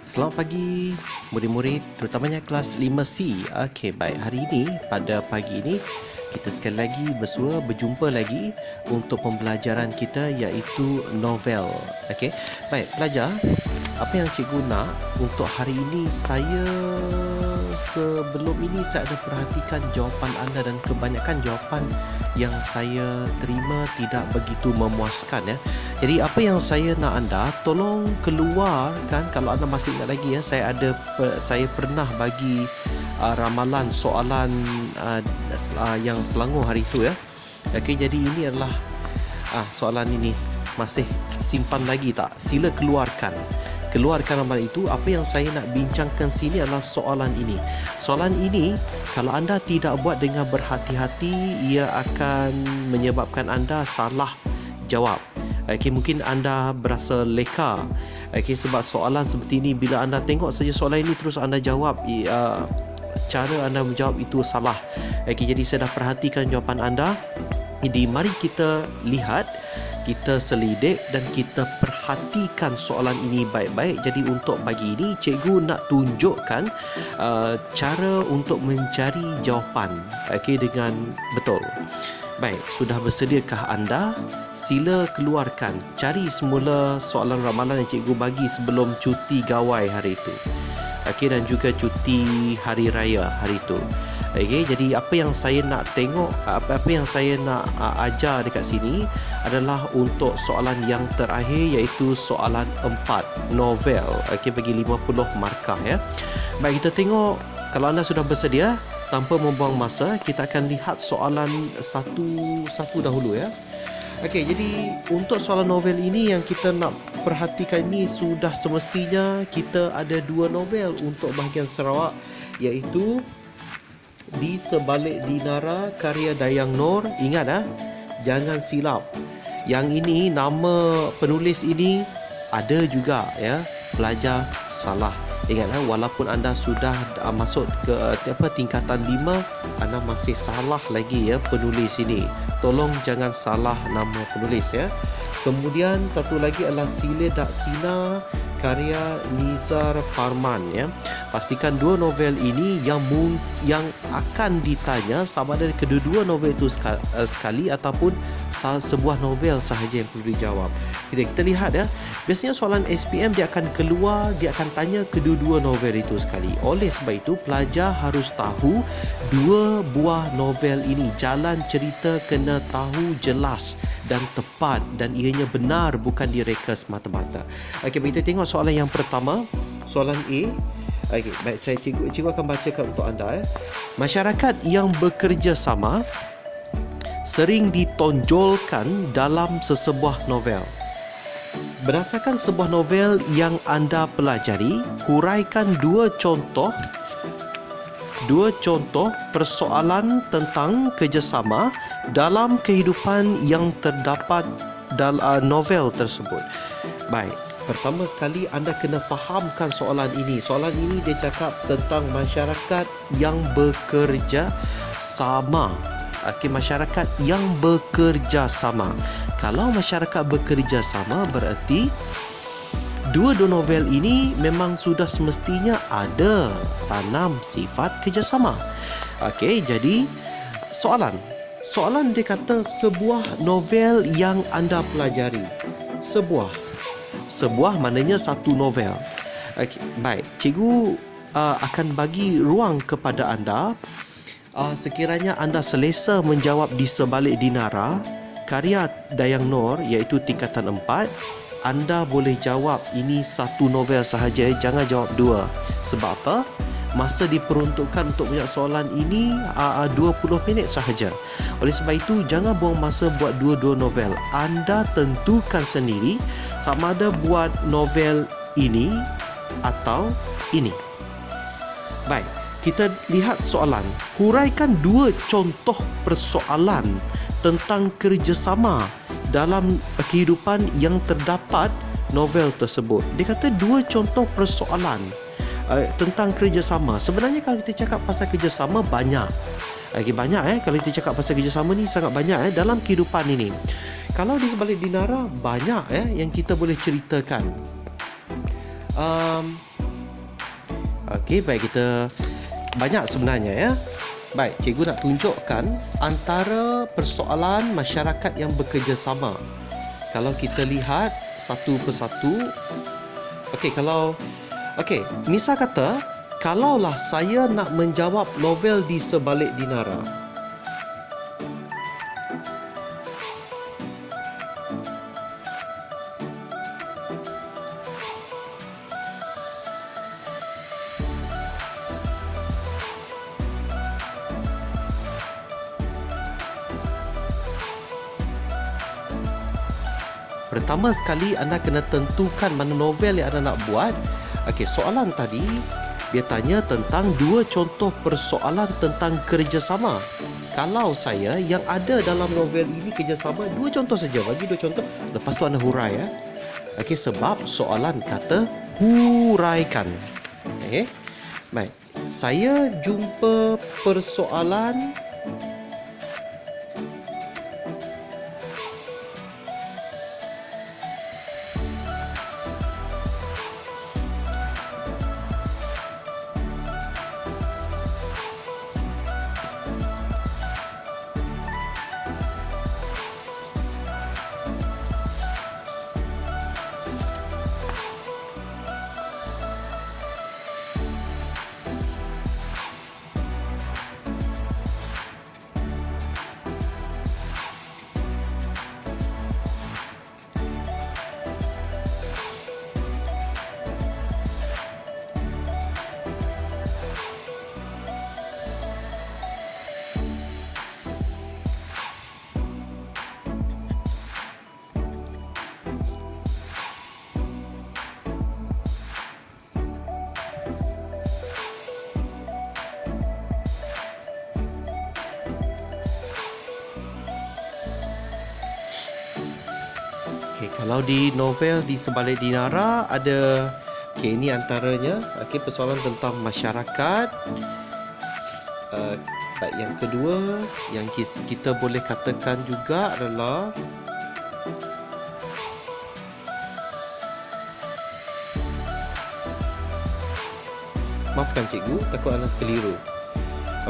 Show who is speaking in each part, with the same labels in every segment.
Speaker 1: Selamat pagi murid-murid, terutamanya kelas 5C. Okey, baik. Hari ini, pada pagi ini, kita sekali lagi berjumpa lagi untuk pembelajaran kita iaitu novel. Okey. Baik, pelajar, apa yang cikgu nak untuk hari ini, sebelum ini saya ada perhatikan jawapan anda dan kebanyakan jawapan yang saya terima tidak begitu memuaskan ya. Jadi apa yang saya nak anda tolong keluarkan, kalau anda masih ingat lagi ya, saya pernah bagi ramalan soalan yang Selangor hari itu ya. Okey, jadi ini adalah soalan ini masih simpan lagi tak? Sila keluarkan ramalan itu. Apa yang saya nak bincangkan sini adalah soalan ini. Soalan ini kalau anda tidak buat dengan berhati-hati, ia akan menyebabkan anda salah jawab. Okey, mungkin anda berasa leka. Okey, sebab soalan seperti ini, bila anda tengok saja soalan ini terus anda jawab, cara anda menjawab itu salah. Okey, jadi saya dah perhatikan jawapan anda. Jadi mari kita lihat, kita selidik dan kita perhatikan soalan ini baik-baik. Jadi untuk pagi ini cikgu nak tunjukkan cara untuk mencari jawapan dengan betul. Baik, sudah bersediakah anda? Sila keluarkan, cari semula soalan ramalan yang cikgu bagi sebelum cuti gawai hari itu. Dan juga cuti hari raya hari itu. Jadi apa yang saya nak tengok, apa yang saya nak ajar dekat sini adalah untuk soalan yang terakhir, iaitu soalan 4, novel. Bagi 50 markah ya. Baik, kita tengok. Kalau anda sudah bersedia, tanpa membuang masa, kita akan lihat soalan satu dahulu ya. Jadi untuk soalan novel ini yang kita nak perhatikan ini, sudah semestinya kita ada 2 novel untuk bahagian Sarawak, iaitu Di Sebalik Dinara karya Dayang Noor. Ingat jangan silap. Yang ini, nama penulis ini ada juga ya. Pelajar salah. Ingat walaupun anda sudah masuk ke tingkatan 5, anda masih salah lagi ya penulis ini. Tolong jangan salah nama penulis ya. Kemudian satu lagi adalah Sile Dak Sina karya Nizar Farman ya. Pastikan 2 novel ini yang akan ditanya sama ada kedua-dua novel itu sekali ataupun sebuah novel sahaja yang perlu dijawab. Kita lihat ya. Biasanya soalan SPM dia akan tanya kedua-dua novel itu sekali. Oleh sebab itu pelajar harus tahu 2 buah novel ini. Jalan cerita kena tahu jelas dan tepat dan ianya benar, bukan direka semata-mata. Kita tengok soalan yang pertama, soalan A. Baik, cikgu akan bacakan untuk anda. Masyarakat yang bekerja sama sering ditonjolkan dalam sesebuah novel. Berdasarkan sebuah novel yang anda pelajari, huraikan 2 contoh persoalan tentang kerjasama dalam kehidupan yang terdapat dalam novel tersebut. Baik, pertama sekali anda kena fahamkan soalan ini. Soalan ini dia cakap tentang masyarakat yang bekerja sama. Masyarakat yang bekerja sama. Kalau masyarakat bekerja sama, berarti dua novel ini memang sudah semestinya ada tanam sifat kerjasama. Jadi soalan dia kata sebuah novel yang anda pelajari. Sebuah maknanya satu novel. Baik, cikgu akan bagi ruang kepada anda. Sekiranya anda selesa menjawab Di Sebalik Dinara karya Dayang Noor, iaitu tingkatan 4, anda boleh jawab ini satu novel sahaja, jangan jawab 2. Sebab apa? Masa diperuntukkan untuk menjawab soalan ini 20 minit sahaja. Oleh sebab itu, jangan buang masa buat dua-dua novel. Anda tentukan sendiri sama ada buat novel ini atau ini. Baik, kita lihat soalan. Huraikan 2 contoh persoalan tentang kerjasama dalam kehidupan yang terdapat novel tersebut. Dia kata 2 contoh persoalan tentang kerjasama. Sebenarnya kalau kita cakap pasal kerjasama, banyak. Kalau kita cakap pasal kerjasama ni sangat banyak dalam kehidupan ini. Kalau di Sebalik Dinara, banyak yang kita boleh ceritakan. Okey, baik, kita banyak sebenarnya ya. Baik, cikgu nak tunjukkan antara persoalan masyarakat yang bekerjasama. Kalau kita lihat satu persatu, misal kata, kalaulah saya nak menjawab novel Di Sebalik Dinara. Pertama sekali anda kena tentukan mana novel yang anda nak buat. Soalan tadi dia tanya tentang 2 contoh persoalan tentang kerjasama. Kalau saya yang ada dalam novel ini kerjasama, 2 contoh saja, bagi 2 contoh, lepas tu anda hurai ya. Sebab soalan kata huraikan. Baik, saya jumpa persoalan kalau di novel Di Sebalik Dinara ada, ini antaranya, persoalan tentang masyarakat. Baik, yang kedua yang kita boleh katakan juga adalah maafkan cikgu, takut anda keliru.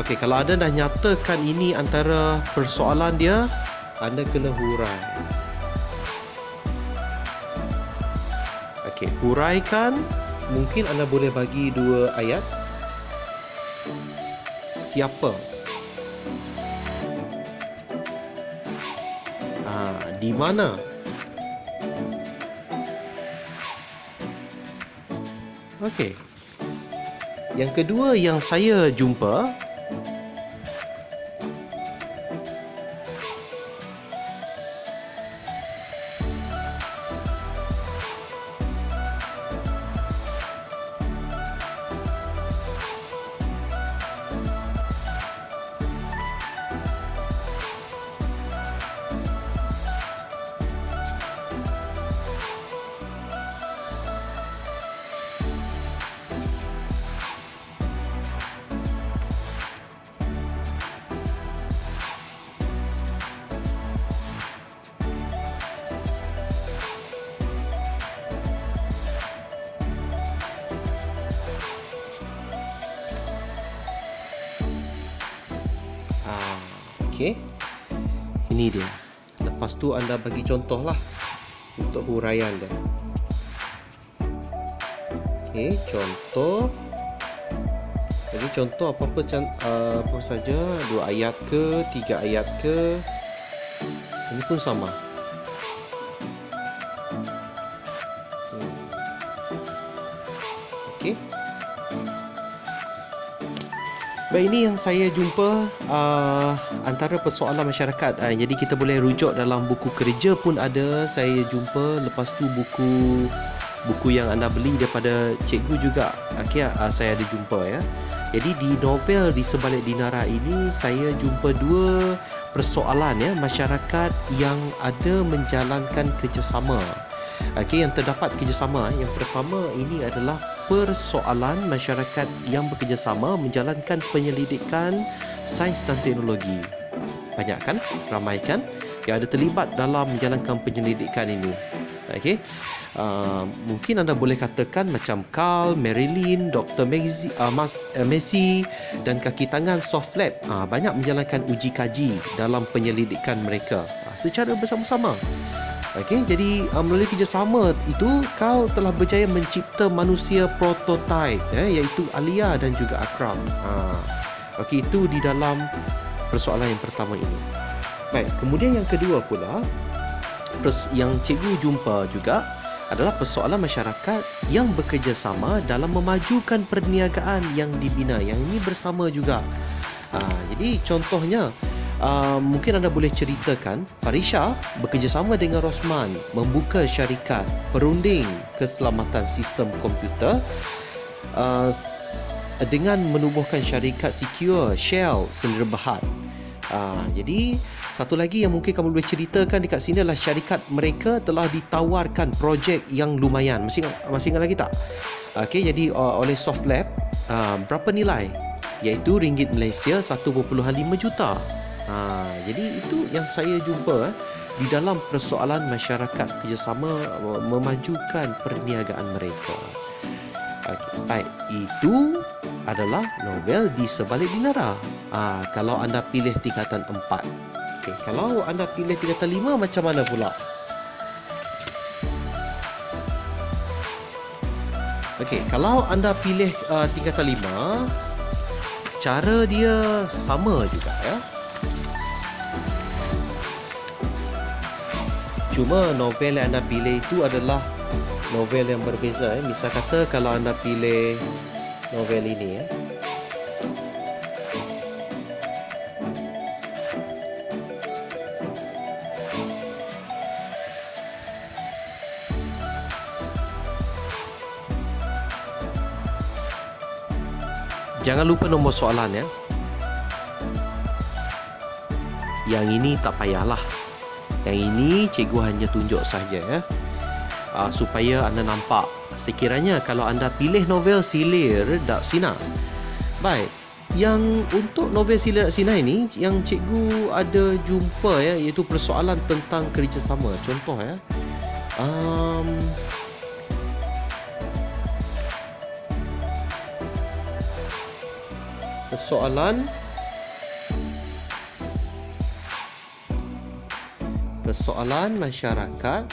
Speaker 1: Kalau anda dah nyatakan ini antara persoalan dia, anda kena hurai. Huraikan, mungkin anda boleh bagi 2 ayat. Siapa? Di mana? Yang kedua yang saya jumpa, ini dia. Lepas tu anda bagi contoh lah untuk huraian dia. Contoh. Jadi contoh apa-apa saja, 2 ayat ke, 3 ayat ke. Ini pun sama. Baik, ini yang saya jumpa antara persoalan masyarakat. Jadi kita boleh rujuk dalam buku kerja pun ada saya jumpa. Lepas tu buku yang anda beli daripada cikgu juga, saya ada jumpa ya. Jadi di novel Di Sebalik Dinara ini saya jumpa 2 persoalan ya, masyarakat yang ada menjalankan kerjasama. Yang terdapat kerjasama. Yang pertama ini adalah persoalan masyarakat yang bekerjasama menjalankan penyelidikan sains dan teknologi. Banyak kan? Ramai kan yang ada terlibat dalam menjalankan penyelidikan ini. Okey. Mungkin anda boleh katakan macam Carl, Marilyn, Dr. Messi dan kaki tangan Soft Lab banyak menjalankan uji kaji dalam penyelidikan mereka secara bersama-sama. Okey, jadi melalui kerjasama itu kau telah berjaya mencipta manusia prototipe iaitu Alia dan juga Akram. Okey, itu di dalam persoalan yang pertama ini. Baik, kemudian yang kedua pula yang cikgu jumpa juga adalah persoalan masyarakat yang bekerjasama dalam memajukan perniagaan yang dibina. Yang ini bersama juga. Jadi contohnya mungkin anda boleh ceritakan Farisha bekerjasama dengan Rosman membuka syarikat perunding keselamatan sistem komputer dengan menubuhkan syarikat Secure Shell Sdn Bhd. Jadi satu lagi yang mungkin kamu boleh ceritakan dekat sini adalah syarikat mereka telah ditawarkan projek yang lumayan. Masih ingat lagi tak? Okey, jadi oleh Soft Lab berapa nilai? Iaitu ringgit Malaysia 1.5 juta. Jadi itu yang saya jumpa di dalam persoalan masyarakat kerjasama memajukan perniagaan mereka. Okay, baik, itu adalah novel Di Sebalik Dinara. Kalau anda pilih tingkatan 4. Okay, kalau anda pilih tingkatan 5 macam mana pula? Okey, kalau anda pilih tingkatan 5, cara dia sama juga ya. Cuma novel yang anda pilih itu adalah novel yang berbeza. Misal kata kalau anda pilih novel ini Jangan lupa nombor soalan ya. Yang ini tak payahlah. Yang ini cikgu hanya tunjuk saja ya. Supaya anda nampak. Sekiranya kalau anda pilih novel Silir Dak Sina. Baik, yang untuk novel Silir Dak Sina ini yang cikgu ada jumpa ya, iaitu persoalan tentang kerjasama. Contoh ya. Persoalan masyarakat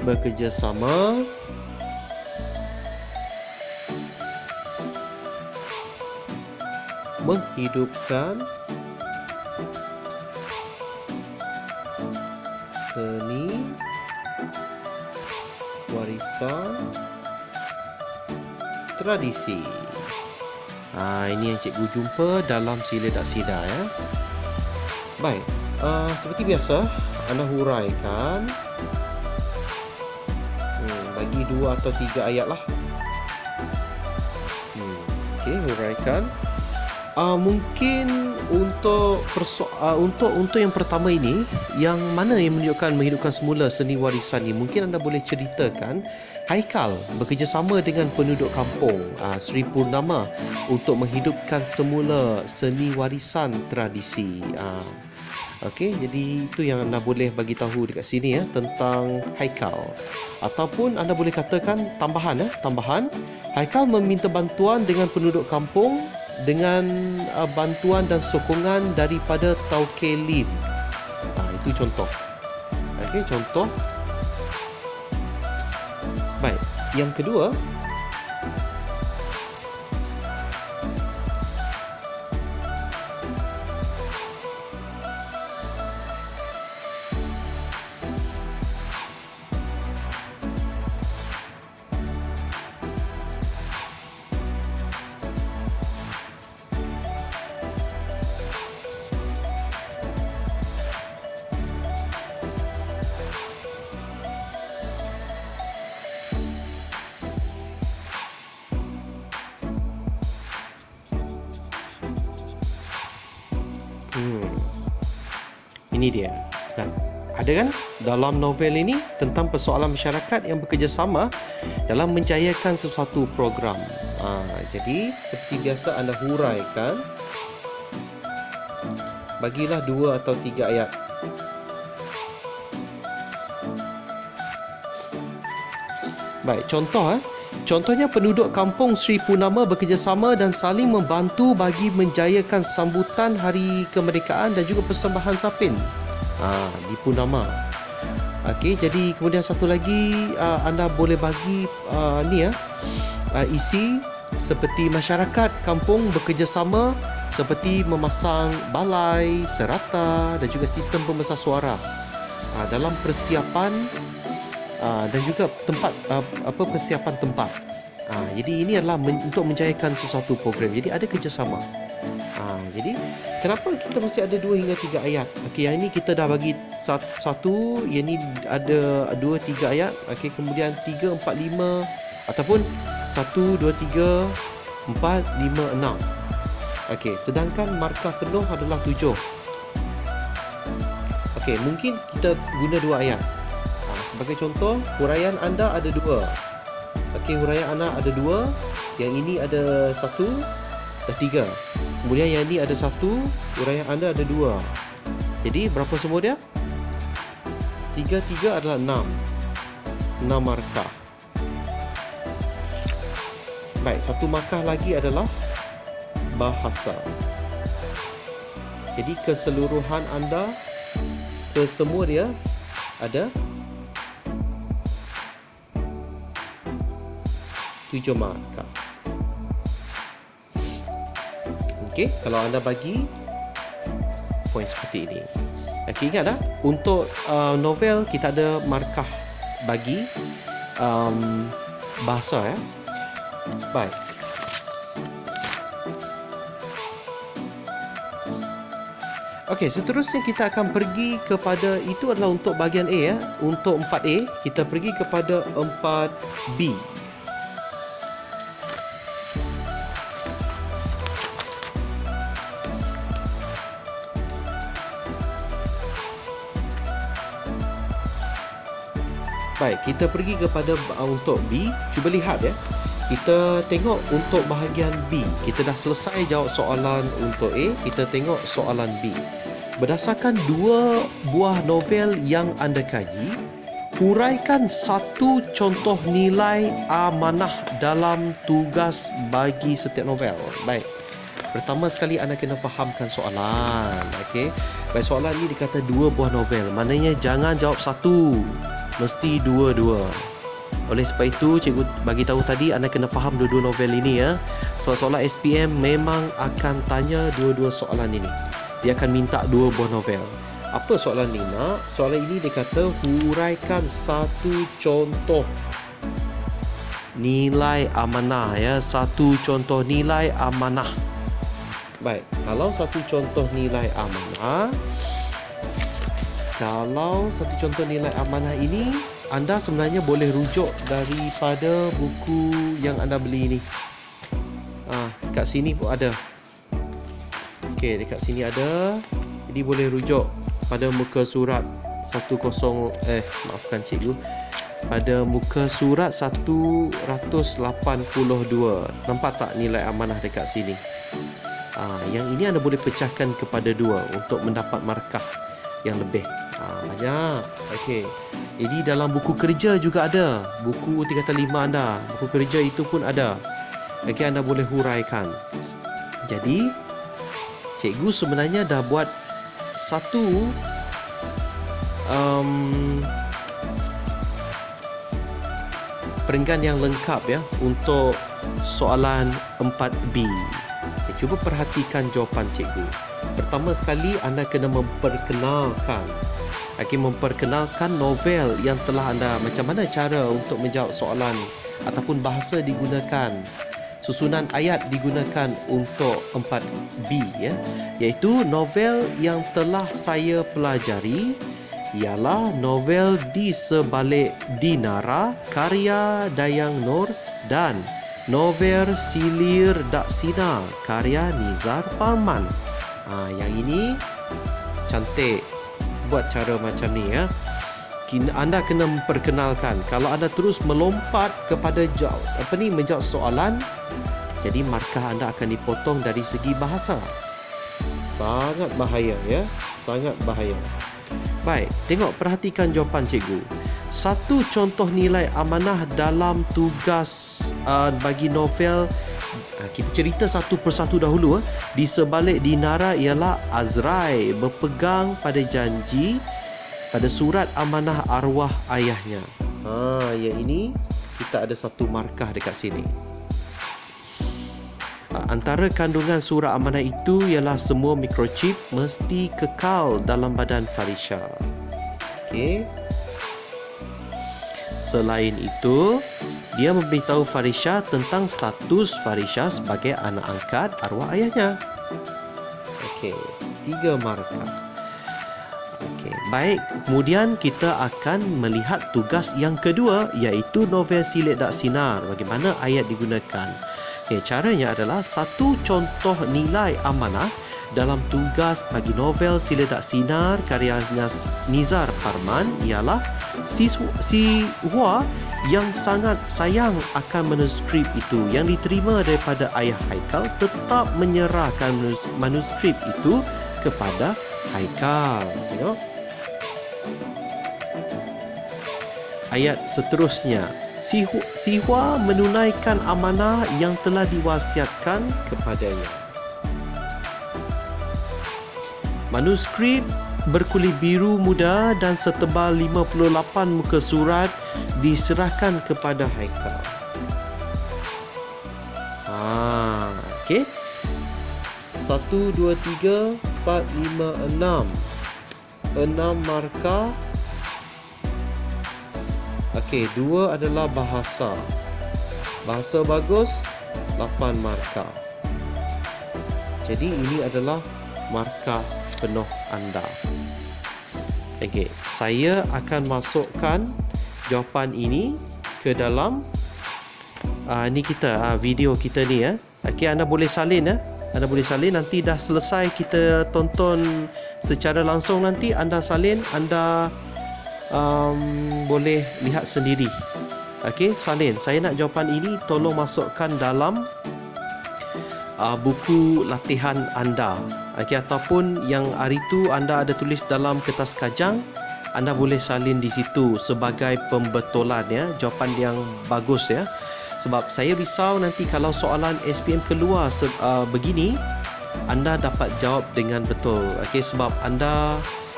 Speaker 1: bekerjasama menghidupkan seni warisan tradisi. Ini yang cikgu jumpa dalam Sila Dak Sida ya. Baik, seperti biasa anda huraikan bagi 2 atau 3 ayat lah. Okey, huraikan. Mungkin untuk yang pertama ini, yang mana yang menunjukkan menghidupkan semula seni warisan ni, mungkin anda boleh ceritakan. Haikal bekerjasama dengan penduduk kampung Sri Purnama untuk menghidupkan semula seni warisan tradisi. Okey, jadi itu yang anda boleh bagi tahu dekat sini ya tentang Haikal. Ataupun anda boleh katakan tambahan. Haikal meminta bantuan dengan penduduk kampung dengan bantuan dan sokongan daripada Tauke Lim. Itu contoh. Okey, contoh. Baik, yang kedua, ini dia. Nah, ada kan dalam novel ini tentang persoalan masyarakat yang bekerjasama dalam menjayakan sesuatu program. Jadi seperti biasa anda huraikan. Bagilah 2 atau 3 ayat. Baik, contohnya penduduk kampung Sri Purnama bekerjasama dan saling membantu bagi menjayakan sambutan Hari Kemerdekaan dan juga persembahan sapin di Purnama. Okey, jadi kemudian satu lagi anda boleh bagi isi seperti masyarakat kampung bekerjasama seperti memasang balai, serata dan juga sistem pembesar suara dalam persiapan dan juga persiapan tempat. Jadi ini adalah untuk menjayakan sesuatu program. Jadi ada kerjasama. Jadi kenapa kita mesti ada 2 hingga 3 ayat? Okey, yang ini kita dah bagi satu, yang ini ada 2 3 ayat. Okey, kemudian 3 4 5 ataupun 1 2 3 4 5 6. Okey, sedangkan markah penuh adalah 7. Okey, mungkin kita guna 2 ayat. Sebagai contoh, huraian anda ada 2. Okey, huraian anda ada 2. Yang ini ada 1, dah 3. Kemudian yang ini ada 1, huraian anda ada 2. Jadi berapa semua dia? 3 adalah 6. 6 markah. Baik, satu markah lagi adalah bahasa. Jadi keseluruhan anda, kesemua dia ada 7 markah. Okey, kalau anda bagi poin seperti ini. Okey, ingat untuk novel kita ada markah bagi bahasa ya. Baik. Okey, seterusnya kita akan pergi kepada, itu adalah untuk bahagian A ya. Untuk 4A, kita pergi kepada 4B. Baik, kita pergi kepada untuk B. Cuba lihat ya. Kita tengok untuk bahagian B. Kita dah selesai jawab soalan untuk A. Kita tengok soalan B. Berdasarkan 2 buah novel yang anda kaji, huraikan 1 contoh nilai amanah dalam tugas bagi setiap novel. Baik. Pertama sekali anda kena fahamkan soalan. Okey. Baik, soalan ni dikata 2 buah novel. Maknanya jangan jawab 1. Mesti 2-2. Oleh sebab itu, cikgu bagi tahu tadi anda kena faham dua-dua novel ini ya. Sebab soalan SPM memang akan tanya dua-dua soalan ini. Dia akan minta 2 buah novel. Apa soalan ni nak? Soalan ini dia kata huraikan 1 contoh nilai amanah ya. 1 contoh nilai amanah. Baik, kalau 1 contoh nilai amanah, kalau 1 contoh nilai amanah ini, anda sebenarnya boleh rujuk daripada buku yang anda beli ini. Dekat sini pun ada. Okey, dekat sini ada. Jadi boleh rujuk pada muka surat 10 maafkan cikgu. Pada muka surat 182. Nampak tak nilai amanah dekat sini? Yang ini anda boleh pecahkan kepada 2 untuk mendapat markah yang lebih. Banyak. Okey. Jadi dalam buku kerja juga ada. Buku 3/5 anda, buku kerja itu pun ada. Okey, anda boleh huraikan. Jadi cikgu sebenarnya dah buat satu perenggan yang lengkap ya untuk soalan 4B. Cuba perhatikan jawapan cikgu. Pertama sekali anda kena memperkenalkan novel yang telah anda, macam mana cara untuk menjawab soalan ataupun bahasa digunakan, susunan ayat digunakan untuk 4B ya, iaitu novel yang telah saya pelajari ialah novel Di Sebalik Dinara karya Dayang Nur dan novel Silir Dak Sina karya Nizar Parman. Yang ini cantik, buat cara macam ni ya. anda kena memperkenalkan. Kalau anda terus melompat kepada menjawab soalan, jadi markah anda akan dipotong dari segi bahasa. Sangat bahaya ya, sangat bahaya. Baik, perhatikan jawapan cikgu. Satu contoh nilai amanah dalam tugas bagi novel. Kita cerita satu persatu dahulu. Di sebalik Dinara ialah Azrai berpegang pada janji pada surat amanah arwah ayahnya. Yang ini kita ada satu markah dekat sini. Antara kandungan surat amanah itu ialah semua mikrochip mesti kekal dalam badan Farisha. Okey. Selain itu, dia memberitahu Farisha tentang status Farisha sebagai anak angkat arwah ayahnya. Okey, 3 markah. Okey, baik. Kemudian kita akan melihat tugas yang kedua, iaitu novel Silet Dak Sinar. Bagaimana ayat digunakan? Okay, caranya adalah satu contoh nilai amanah dalam tugas bagi novel Silet Dak Sinar karya Nizar Parman ialah siswa yang sangat sayang akan manuskrip itu yang diterima daripada ayah Haikal tetap menyerahkan manuskrip itu kepada Haikal. Tengok. Ayat seterusnya. Sihwa menunaikan amanah yang telah diwasiatkan kepadanya. Manuskrip berkulit biru muda dan setebal 58 muka surat diserahkan kepada Haikal. Okey. 1, 2, 3, 4, 5, 6. 6 markah. Okey, 2 adalah bahasa. Bahasa bagus, 8 markah. Jadi ini adalah markah penuh anda. Okey, saya akan masukkan jawapan ini ke dalam ni kita video kita ni ya. Okey, anda boleh salin ya. Anda boleh salin, nanti dah selesai kita tonton secara langsung, nanti anda salin, anda boleh lihat sendiri. Okey, salin. Saya nak jawapan ini tolong masukkan dalam buku latihan anda. Okey, ataupun yang hari tu anda ada tulis dalam kertas kajang, anda boleh salin di situ sebagai pembetulan ya, jawapan yang bagus ya. Sebab saya risau nanti kalau soalan SPM keluar begini, anda dapat jawab dengan betul. Okey, sebab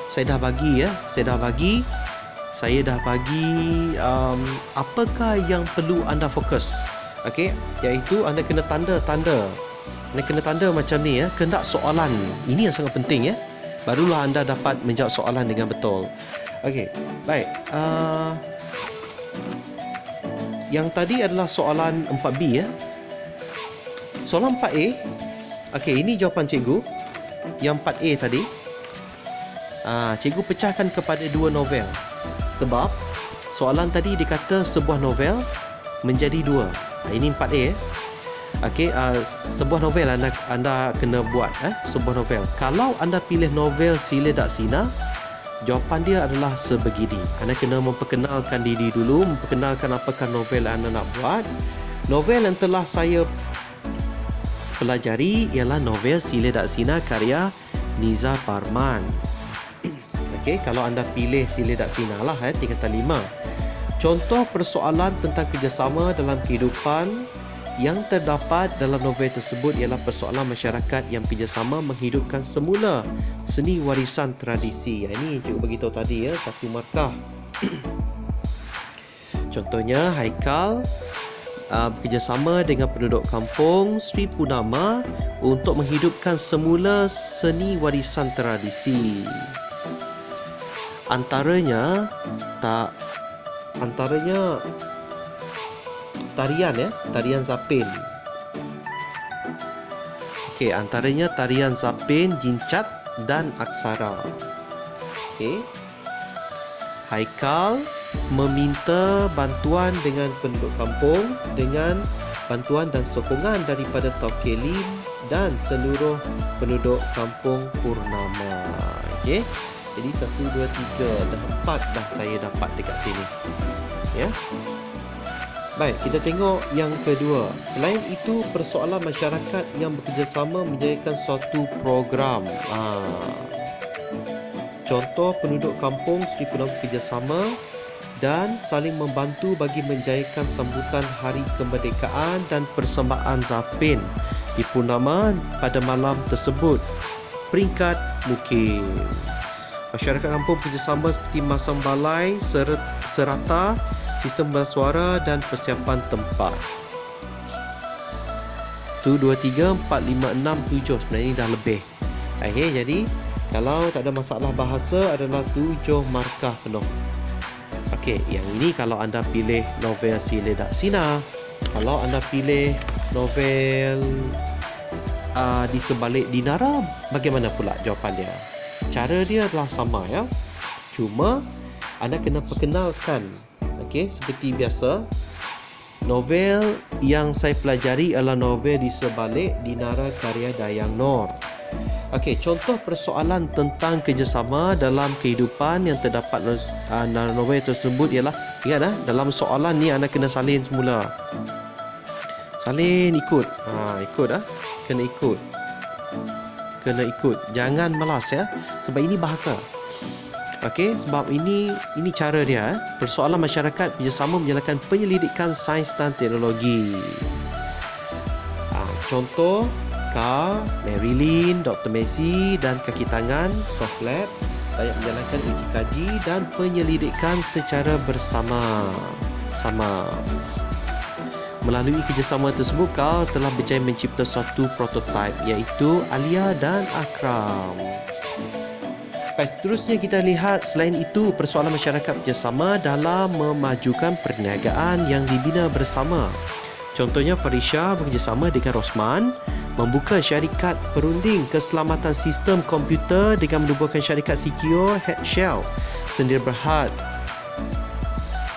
Speaker 1: saya dah bagi apakah yang perlu anda fokus. Okey, iaitu anda kena tanda macam ni ya, kehendak soalan. Ini yang sangat penting ya. Barulah anda dapat menjawab soalan dengan betul. Okey, baik. Yang tadi adalah soalan 4B ya. Soalan 4A. Okey, ini jawapan cikgu. Yang 4A tadi. Cikgu pecahkan kepada 2 novel. Sebab soalan tadi dikata sebuah novel menjadi 2. Ini 4A ya. Okey, sebuah novel anda kena buat sebuah novel. Kalau anda pilih novel Silet Dak Sinar, jawapan dia adalah sebegini. Anda kena memperkenalkan diri dulu, memperkenalkan apakah novel anda nak buat. Novel yang telah saya pelajari ialah novel Silet Dak Sinar karya Nizar Parman. Okey, kalau anda pilih Silet Dak Sinar lah tingkatan 5. Contoh persoalan tentang kerjasama dalam kehidupan yang terdapat dalam novel tersebut ialah persoalan masyarakat yang kerjasama menghidupkan semula seni warisan tradisi. Ini cikgu beritahu tadi ya, 1 markah. Contohnya Haikal bekerjasama dengan penduduk kampung Sri Purnama untuk menghidupkan semula seni warisan tradisi. Antaranya tarian ya, tarian Zapin. Okey, antaranya tarian Zapin, Jincat dan Aksara. Okey. Haikal meminta bantuan dengan penduduk kampung dengan bantuan dan sokongan daripada Taukelim dan seluruh penduduk kampung Purnama. Okey. Jadi 1, 2, 3, dah 4 dah saya dapat dekat sini. Ya. Baik, kita tengok yang kedua. Selain itu, persoalan masyarakat yang bekerjasama menjayakan suatu program. Contoh, penduduk kampung sudi penuh bekerjasama dan saling membantu bagi menjayakan sambutan Hari Kemerdekaan dan persembahan Zapin di purnama pada malam tersebut. Peringkat mungkin. Masyarakat kampung bekerjasama seperti masang balai, serata, sistem bersuara dan persiapan tempat. 1, 2, 3, 4, 5, 6, 7. Sebenarnya ini dah lebih. Okay, jadi kalau tak ada masalah bahasa adalah 7 markah penuh. Okey, yang ini kalau anda pilih novel Si Ledak Sina. Kalau anda pilih novel Di Sebalik Dinara, bagaimana pula jawapan dia? Cara dia adalah sama ya. Cuma anda kena perkenalkan. Okey, seperti biasa, novel yang saya pelajari adalah novel Di Sebalik Dinara karya Dayang Nor. Okey, contoh persoalan tentang kerjasama dalam kehidupan yang terdapat dalam novel tersebut ialah, ingat dalam soalan ni anda kena salin semula. Salin ikut. Ikut kena ikut. Kena ikut. Jangan malas ya, sebab ini bahasa. Okey, sebab ini cara dia. Persoalan masyarakat kerjasama menjalankan penyelidikan sains dan teknologi. Contoh, Marilyn, Dr. Messi dan kaki tangan Soft Lab banyak menjalankan uji kaji dan penyelidikan secara bersama. Melalui kerjasama tersebut, kau telah berjaya mencipta suatu prototipe iaitu Alia dan Akram. Seterusnya kita lihat, selain itu persoalan masyarakat kerjasama dalam memajukan perniagaan yang dibina bersama. Contohnya, Farisha bekerjasama dengan Rosman membuka syarikat perunding keselamatan sistem komputer dengan menubuhkan syarikat Secure Shell Sendiri Berhad.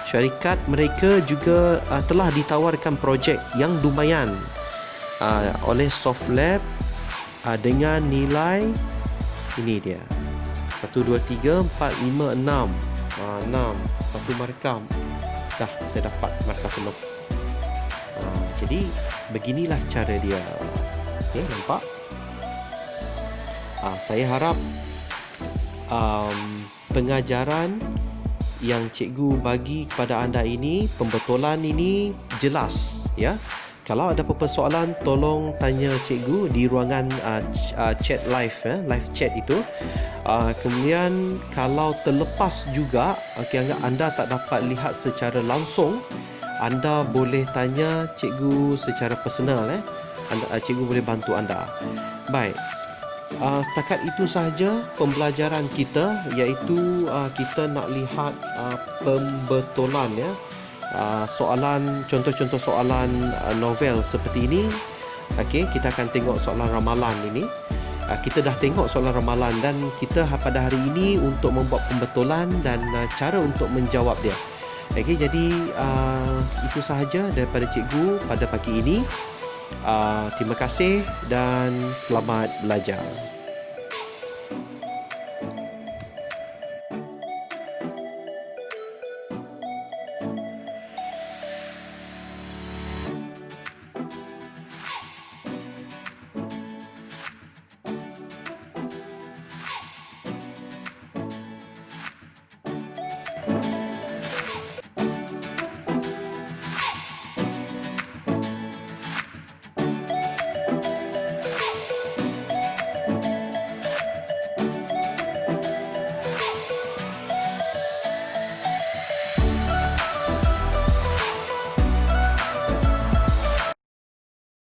Speaker 1: Syarikat mereka juga telah ditawarkan projek yang lumayan oleh Soft Lab dengan nilai ini dia. 1, 2, 3, 4, 5, 6. 6. Satu markah. Dah, saya dapat markah penuh. Jadi, beginilah cara dia. Okay, nampak? Saya harap pengajaran yang cikgu bagi kepada anda ini, pembetulan ini jelas ya. Kalau ada apa-apa soalan, tolong tanya cikgu di ruangan chat live live chat itu. Kemudian kalau terlepas juga, anda tak dapat lihat secara langsung, anda boleh tanya cikgu secara personal cikgu boleh bantu anda. Baik. Setakat itu sahaja pembelajaran kita, iaitu kita nak lihat pembetulan ya. Soalan, contoh-contoh soalan novel seperti ini. Okey, kita akan tengok soalan ramalan ini. Kita dah tengok soalan ramalan dan kita pada hari ini untuk membuat pembetulan dan cara untuk menjawab dia. Okey, jadi itu sahaja daripada cikgu pada pagi ini. Terima kasih dan selamat belajar.